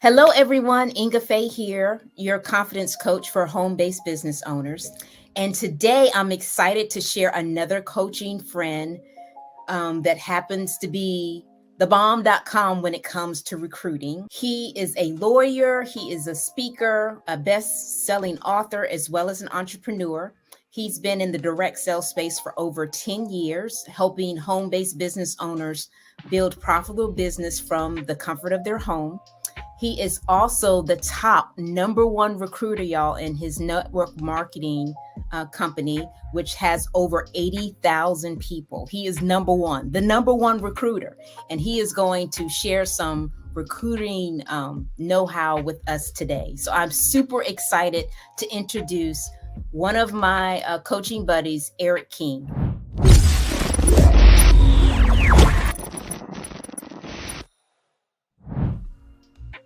Hello, everyone. Ingafay here, your confidence coach for home based business owners. And today I'm excited to share another coaching friend that happens to be thebomb.com when it comes to recruiting. He is a lawyer, he is a speaker, a best selling author, as well as an entrepreneur. He's been in the direct sales space for over 10 years, helping home based business owners build profitable business from the comfort of their home. He is also the top number one recruiter, y'all, in his network marketing company, which has over 80,000 people. He is number one, the number one recruiter. And he is going to share some recruiting know-how with us today. So I'm super excited to introduce one of my coaching buddies, Eric King.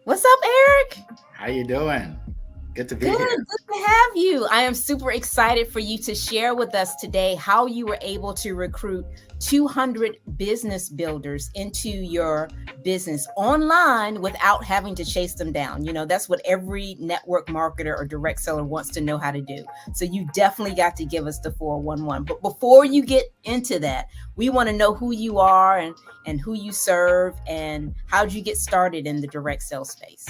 What's up, Eric? How you doing? Good to be Good, here. good to have you. I am super excited for you to share with us today how you were able to recruit 200 business builders into your business online without having to chase them down. You know, that's what every network marketer or direct seller wants to know how to do. So you definitely got to give us the 411. But before you get into that, we want to know who you are and who you serve and how did you get started in the direct sales space?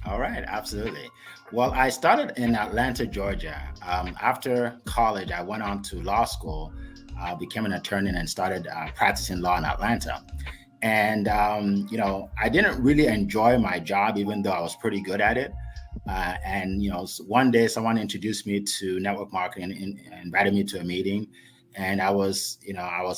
All right, absolutely. Well, I started in Atlanta, Georgia. After college, I went on to law school, became an attorney, and started practicing law in Atlanta. And I didn't really enjoy my job, even though I was pretty good at it. One day someone introduced me to network marketing and invited me to a meeting, and I was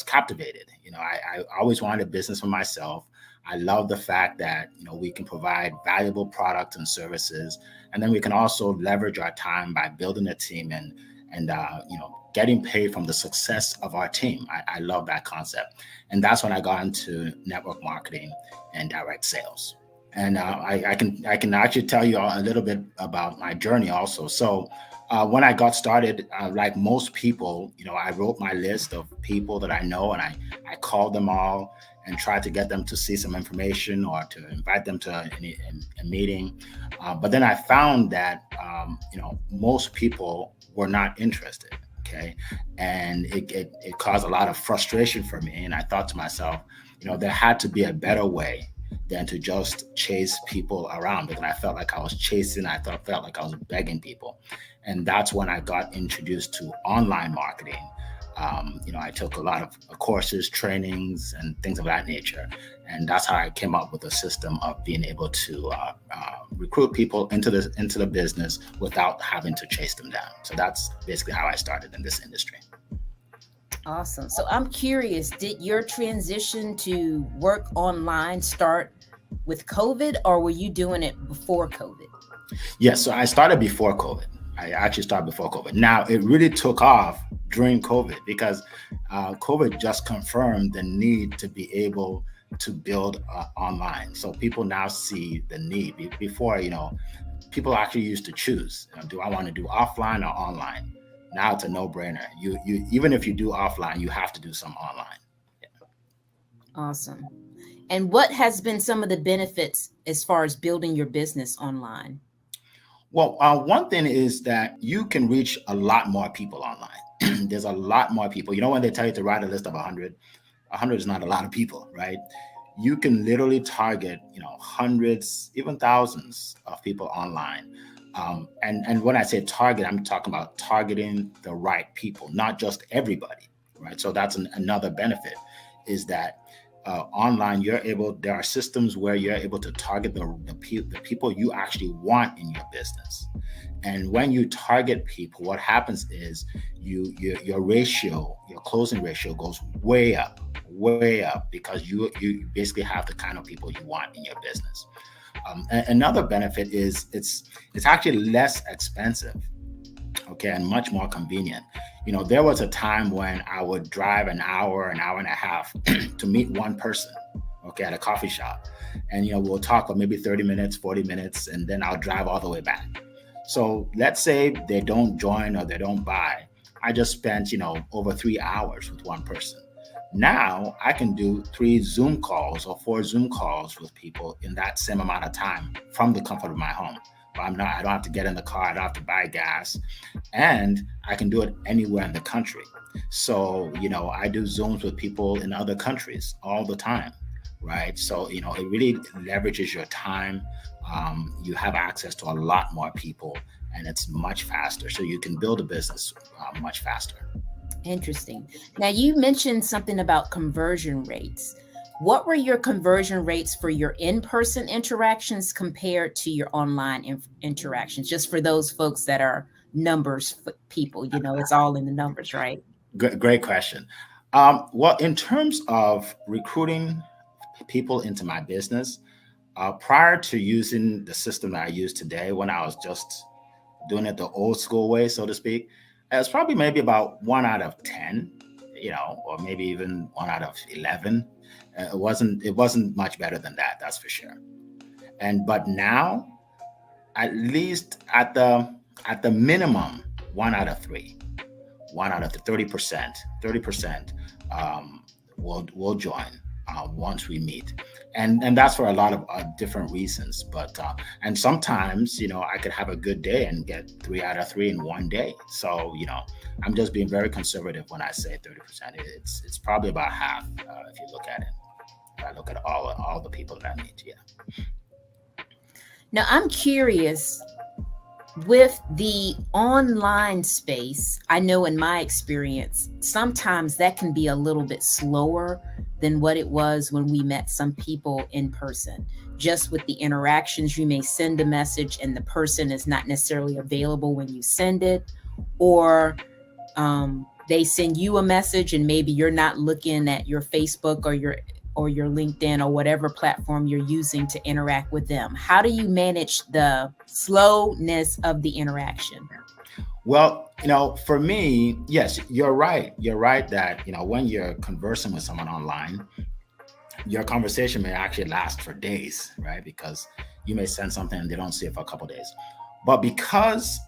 captivated. I always wanted a business for myself. I love the fact that we can provide valuable products and services, and then we can also leverage our time by building a team and getting paid from the success of our team. I love that concept, and that's when I got into network marketing and direct sales. And I can actually tell you a little bit about my journey also. So when I got started, like most people, I wrote my list of people that I know, and I called them all and tried to get them to see some information or to invite them to a meeting. But then I found that most people were not interested. Okay, and it caused a lot of frustration for me. And I thought to myself, there had to be a better way than to just chase people around, because I felt like I was chasing. Felt like I was begging people, and that's when I got introduced to online marketing. I took a lot of courses, trainings, and things of that nature, and that's how I came up with a system of being able to recruit people into the business without having to chase them down. So that's basically how I started in this industry. Awesome. So I'm curious, did your transition to work online start with COVID, or were you doing it before COVID? Yes, so I started before COVID. I actually started before COVID. Now, it really took off during COVID because COVID just confirmed the need to be able to build online. So people now see the need. Before, people actually used to choose, do I want to do offline or online? Now it's a no-brainer. You even if you do offline, you have to do some online. Yeah. Awesome. And what has been some of the benefits as far as building your business online? Well, one thing is that you can reach a lot more people online. There's a lot more people. When they tell you to write a list of 100, 100 is not a lot of people, right? You can literally target, hundreds, even thousands of people online. And when I say target, I'm talking about targeting the right people, not just everybody, right? So that's another benefit, is that online there are systems where you're able to target the people you actually want in your business. And when you target people, what happens is your closing ratio goes way up, because you basically have the kind of people you want in your business. Another benefit is it's actually less expensive, okay, and much more convenient. There was a time when I would drive an hour and a half to meet one person, okay, at a coffee shop. And, we'll talk for maybe 30 minutes, 40 minutes, and then I'll drive all the way back. So let's say they don't join or they don't buy. I just spent, over 3 hours with one person. Now I can do 3 Zoom calls or 4 Zoom calls with people in that same amount of time from the comfort of my home. But I don't have to get in the car, I don't have to buy gas, and I can do it anywhere in the country. So, I do Zooms with people in other countries all the time, right? So, it really leverages your time. You have access to a lot more people, and it's much faster. So you can build a business much faster. Interesting. Now, you mentioned something about conversion rates. What were your conversion rates for your in-person interactions compared to your online interactions? Just for those folks that are numbers people, it's all in the numbers, right? Great question. Well, in terms of recruiting people into my business, prior to using the system that I use today, when I was just doing it the old school way, so to speak, it's probably maybe about 1 out of 10, or maybe even 1 out of 11. It wasn't much better than that, that's for sure. But now, at least at the minimum, 1 out of 3, 30%, 30% will join once we meet, and that's for a lot of different reasons. But and sometimes, I could have a good day and get 3 out of 3 in one day. So, I'm just being very conservative when I say 30%. It's probably about half if you look at it. If I look at all the people that I meet, yeah. Now, I'm curious, with the online space, I know in my experience, sometimes that can be a little bit slower than what it was when we met some people in person. Just with the interactions, you may send a message and the person is not necessarily available when you send it, or they send you a message and maybe you're not looking at your Facebook or your LinkedIn or whatever platform you're using to interact with them. How do you manage the slowness of the interaction? Well, for me, yes, you're right. You're right that, when you're conversing with someone online, your conversation may actually last for days, right? Because you may send something and they don't see it for a couple of days. But because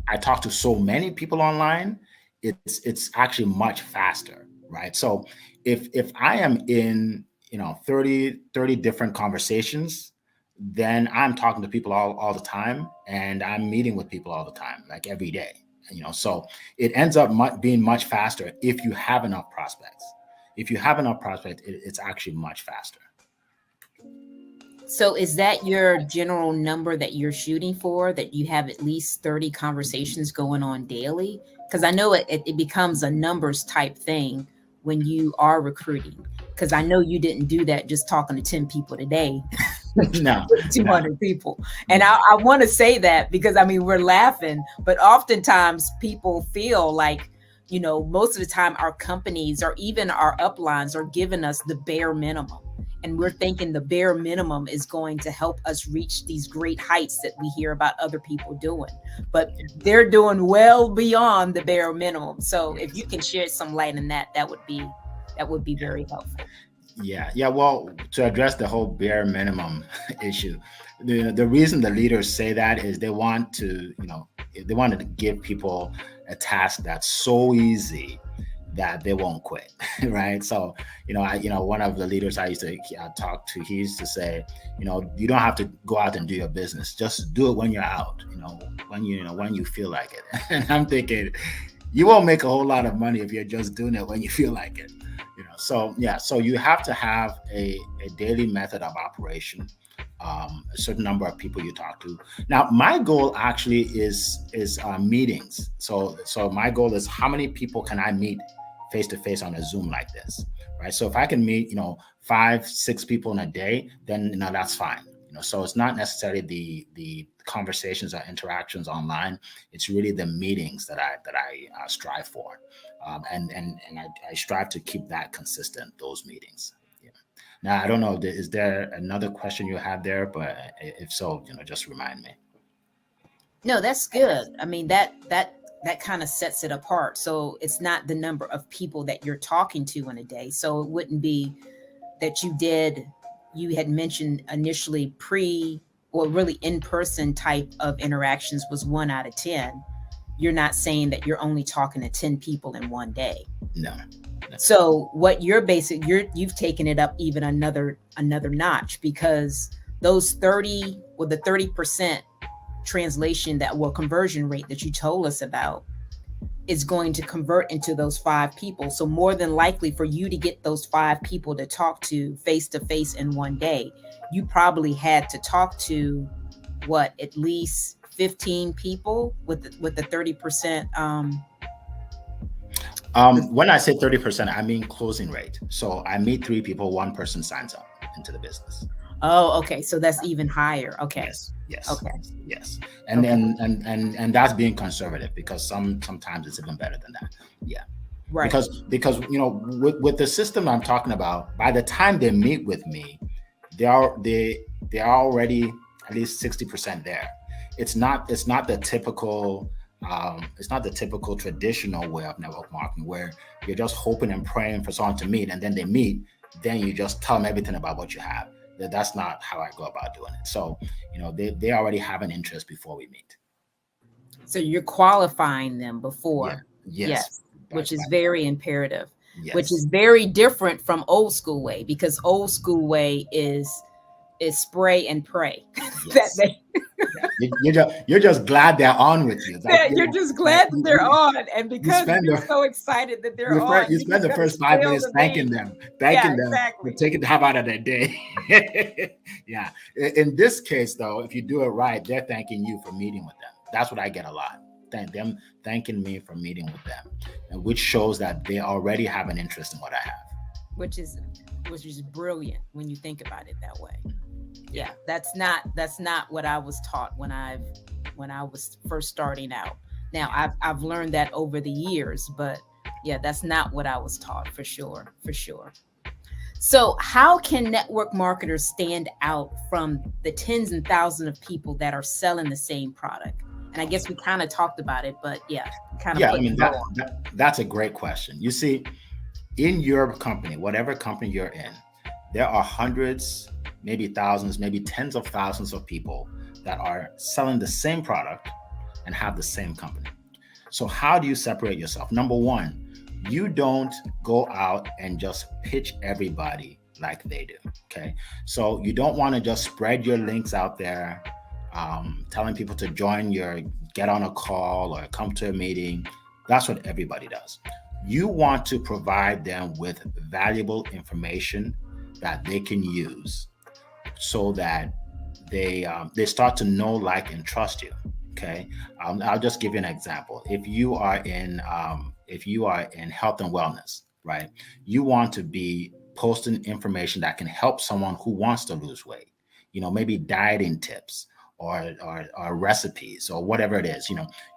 I talk to so many people online, it's actually much faster, right? So if I am in 30 different conversations, then I'm talking to people all the time, and I'm meeting with people all the time, like every day. So it ends up being much faster if you have enough prospects. If you have enough prospects, it's actually much faster. So is that your general number that you're shooting for, that you have at least 30 conversations going on daily? Because I know it becomes a numbers type thing when you are recruiting. Because I know you didn't do that just talking to 10 people today. No, 200 people. And I want to say that because, we're laughing, but oftentimes people feel like, most of the time our companies or even our uplines are giving us the bare minimum. And we're thinking the bare minimum is going to help us reach these great heights that we hear about other people doing. But they're doing well beyond the bare minimum. So if you can shed some light on that, that would be very helpful. Yeah. Well, to address the whole bare minimum issue, the reason the leaders say that is they want to give people a task that's so easy that they won't quit, right? So, one of the leaders I used to talk to, he used to say, you don't have to go out and do your business. Just do it when you're out, when you feel like it. And I'm thinking, you won't make a whole lot of money if you're just doing it when you feel like it. So you have to have a daily method of operation, a certain number of people you talk to. Now, my goal actually is meetings. So my goal is, how many people can I meet face to face on a Zoom like this, right? So if I can meet 5, 6 people in a day, then that's fine. So it's not necessarily the conversations or interactions online. It's really the meetings that I strive for, and I strive to keep that consistent, those meetings. Yeah. Now, I don't know, is there another question you have there? But if so, just remind me. No, that's good. That kind of sets it apart. So it's not the number of people that you're talking to in a day. So it wouldn't be that you had mentioned initially or really in-person type of interactions was 1 out of 10. You're not saying that you're only talking to 10 people in one day. No. So what you've taken it up even another notch, because those 30 or the 30% translation that well conversion rate that you told us about is going to convert into those 5 people. So more than likely for you to get those 5 people to talk to face in one day, you probably had to talk to what, at least 15 people with the 30%. When I say 30%, I mean closing rate. So I meet 3 people, one person signs up into the business. Oh, okay. So that's even higher. Okay. Yes, yes, Okay. yes. And Okay. then and that's being conservative, because sometimes it's even better than that. Yeah. Right. Because with the system I'm talking about, by the time they meet with me, they are already at least 60% there. It's not the typical traditional way of network marketing, where you're just hoping and praying for someone to meet, and then they meet, then you just tell them everything about what you have. That's not how I go about doing it. So they already have an interest before we meet. So you're qualifying them Yeah. before. Yes. Yes, which is Right. very imperative, which is Yes. very different from old school way, because old school way is spray and pray. that Yes. they Yeah. You're just glad they're on with you. Like, that you're just glad that they're on, and you because spend you're the so excited that they're you, on, you you spend just the got to first five spill minutes the beans. Yeah, thanking them for exactly. taking the half out of their day. Yeah. In this case, though, if you do it right, they're thanking you for meeting with them. That's what I get a lot. Thank them thanking me for meeting with them, and which shows that they already have an interest in what I have. which is which is brilliant when you think about it that way. Yeah. Yeah, that's not what I was taught when I was first starting out. Now Yeah. I've learned that over the years, but yeah, that's not what I was taught, for sure, for sure. So how can network marketers stand out from the tens and thousands of people that are selling the same product? And I guess we kind of talked about it, but yeah, kind of Yeah. I put the mean, bow on. that's a great question. You see, in your company, whatever company you're in, there are hundreds, maybe thousands, maybe tens of thousands of people that are selling the same product and have the same company. So, how do you separate yourself? Number one, you don't go out and just pitch everybody like they do. Okay. So, you don't want to just spread your links out there, telling people to get on a call or come to a meeting. That's what everybody does. You want to provide them with valuable information that they can use, so that they start to know, like, and trust you. Okay. I'll just give you an example. If you are in health and wellness, right, you want to be posting information that can help someone who wants to lose weight. Maybe dieting tips, or recipes, or whatever it is.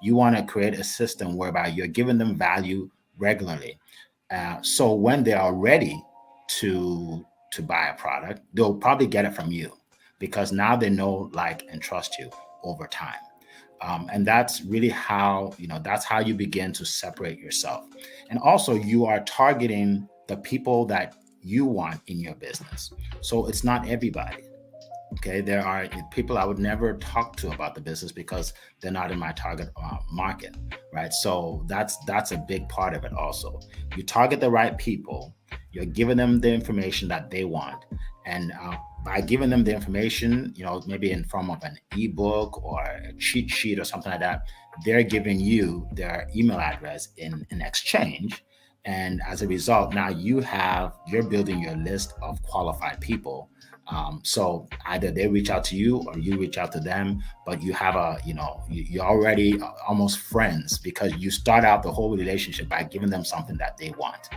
You want to create a system whereby you're giving them value regularly. So when they are ready to buy a product, they'll probably get it from you, because now they know, like, and trust you over time. And that's really that's how you begin to separate yourself. And also, you are targeting the people that you want in your business. So it's not everybody. Okay, there are people I would never talk to about the business, because they're not in my target market, right? So that's a big part of it. Also, you target the right people, you're giving them the information that they want, and by giving them the information, maybe in form of an ebook or a cheat sheet or something like that, they're giving you their email address in exchange. And as a result, now you're building your list of qualified people. So either they reach out to you or you reach out to them, but you have you're already almost friends, because you start out the whole relationship by giving them something that they want.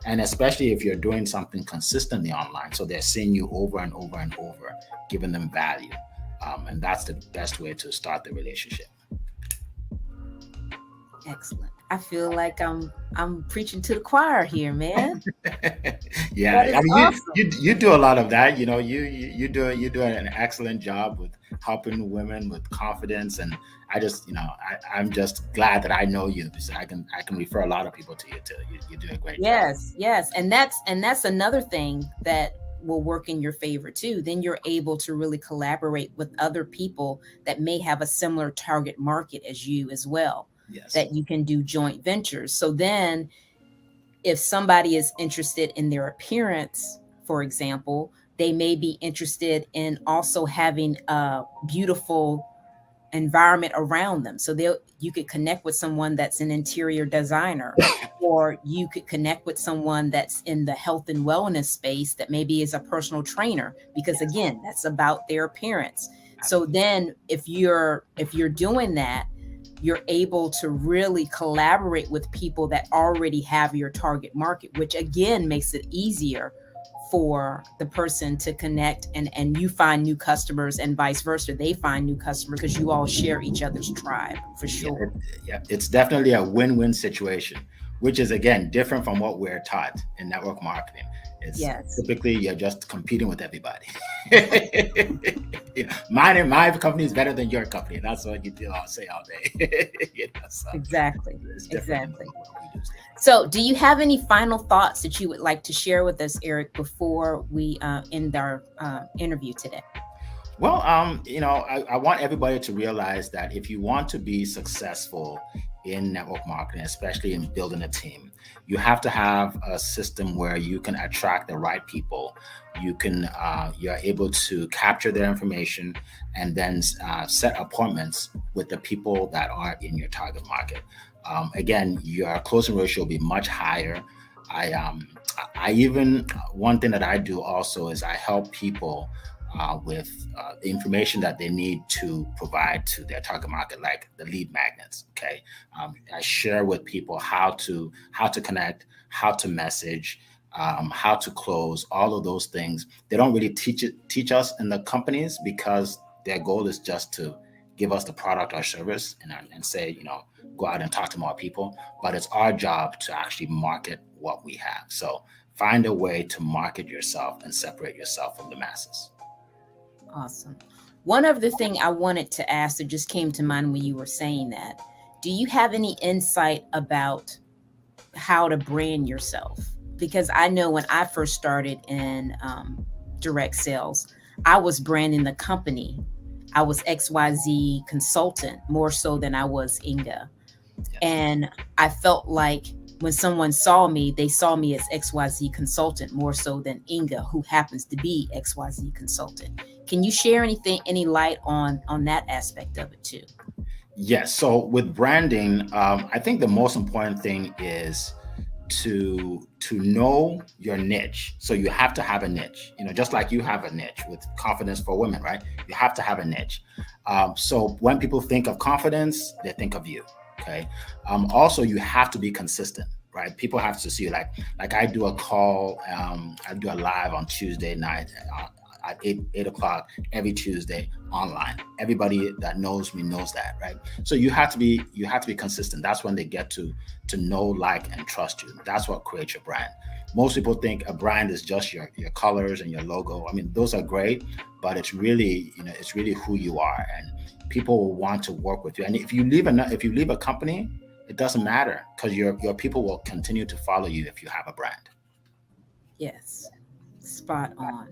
And especially if you're doing something consistently online, so they're seeing you over and over and over, giving them value. And that's the best way to start the relationship. Excellent. I feel like I'm preaching to the choir here, man. That Yeah, I is mean, awesome. you do a lot of that. You do an excellent job with helping women with confidence. And I'm just glad that I know you, because I can refer a lot of people to you too. You do a great job. Yes, yes. And that's another thing that will work in your favor too. Then you're able to really collaborate with other people that may have a similar target market as you as well, Yes. that you can do joint ventures. So then if somebody is interested in their appearance, for example, they may be interested in also having a beautiful environment around them. So they'll you could connect with someone that's an interior designer, or you could connect with someone that's in the health and wellness space that maybe is a personal trainer, because Yes, again, that's about their appearance. So absolutely. then if you're doing that, you're able to really collaborate with people that already have your target market, which again makes it easier for the person to connect, and you find new customers, and vice versa, they find new customers, because you all share each other's tribe for Yeah, sure. yeah, it's definitely a win-win situation, which is again different from what we're taught in network marketing. It's Yes, typically you're just competing with everybody. My company is better than your company. That's what you do. I'll say all day. So exactly, it's different than exactly. what we do. So do you have any final thoughts that you would like to share with us, Eric, before we end our interview today? Well, I want everybody to realize that if you want to be successful in network marketing, especially in building a team, you have to have a system where you can attract the right people. You're able to capture their information and then set appointments with the people that are in your target market. Again, your closing ratio will be much higher. I even one thing that I do also is I help people with the information that they need to provide to their target market, like the lead magnets. Okay, I share with people how to connect, how to message, how to close, all of those things. They don't really teach us in the companies because their goal is just to give us the product or service and say, go out and talk to more people. But it's our job to actually market what we have. So find a way to market yourself and separate yourself from the masses. Awesome. One other thing I wanted to ask that just came to mind when you were saying that, do you have any insight about how to brand yourself? Because I know when I first started in direct sales, I was branding the company. I was XYZ consultant more so than I was Inga. Yes. And I felt like when someone saw me, they saw me as XYZ consultant more so than Inga, who happens to be XYZ consultant. Can you share any light on that aspect of it too? Yes. So with branding, I think the most important thing is to know your niche. So you have to have a niche. Just like you have a niche with confidence for women, right? You have to have a niche. So when people think of confidence, they think of you. Okay. Also, you have to be consistent, right? People have to see you. Like I do a call. I do a live on Tuesday night. At 8 o'clock every Tuesday online. Everybody that knows me knows that, right? So you have to be consistent. That's when they get to know, like, and trust you. That's what creates your brand. Most people think a brand is just your colors and your logo. I mean, those are great, but it's really who you are, and people will want to work with you. And if you leave a company, it doesn't matter because your people will continue to follow you if you have a brand. Yes, spot on.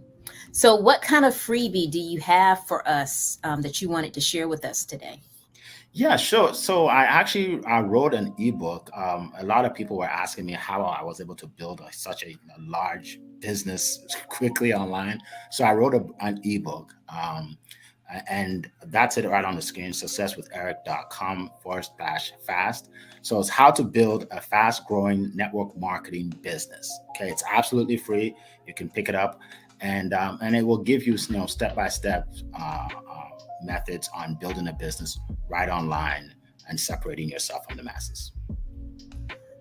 So, what kind of freebie do you have for us that you wanted to share with us today? Yeah, sure. So I wrote an ebook. A lot of people were asking me how I was able to build such a large business quickly online. So I wrote an ebook, and that's it right on the screen. Successwitheric.com/fast. So it's how to build a fast-growing network marketing business. Okay, it's absolutely free. You can pick it up, and it will give you step-by-step methods on building a business right online and separating yourself from the masses.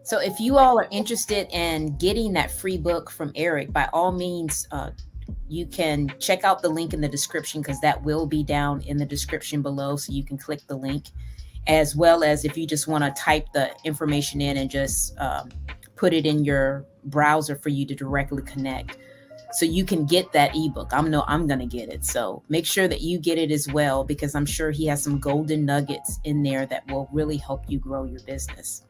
So, if you all are interested in getting that free book from Eric, by all means, you can check out the link in the description, because that will be down in the description below. So you can click the link, as well as if you just want to type the information in and just put it in your browser for you to directly connect. So you can get that ebook. I'm going to get it. So make sure that you get it as well, because I'm sure he has some golden nuggets in there that will really help you grow your business.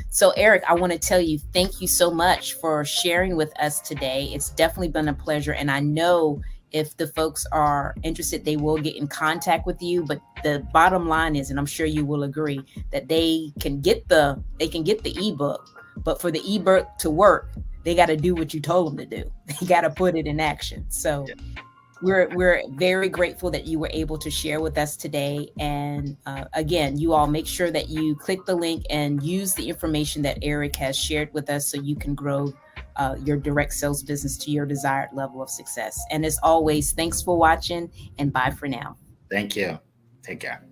So, Eric, I want to tell you thank you so much for sharing with us today. It's definitely been a pleasure. And I know if the folks are interested, they will get in contact with you. But the bottom line is, and I'm sure you will agree, that they can get the ebook, But for the ebook to work, they got to do what you told them to do. They got to put it in action. So we're very grateful that you were able to share with us today. And again, you all make sure that you click the link and use the information that Eric has shared with us so you can grow your direct sales business to your desired level of success. And as always, thanks for watching, and bye for now. Thank you. Take care.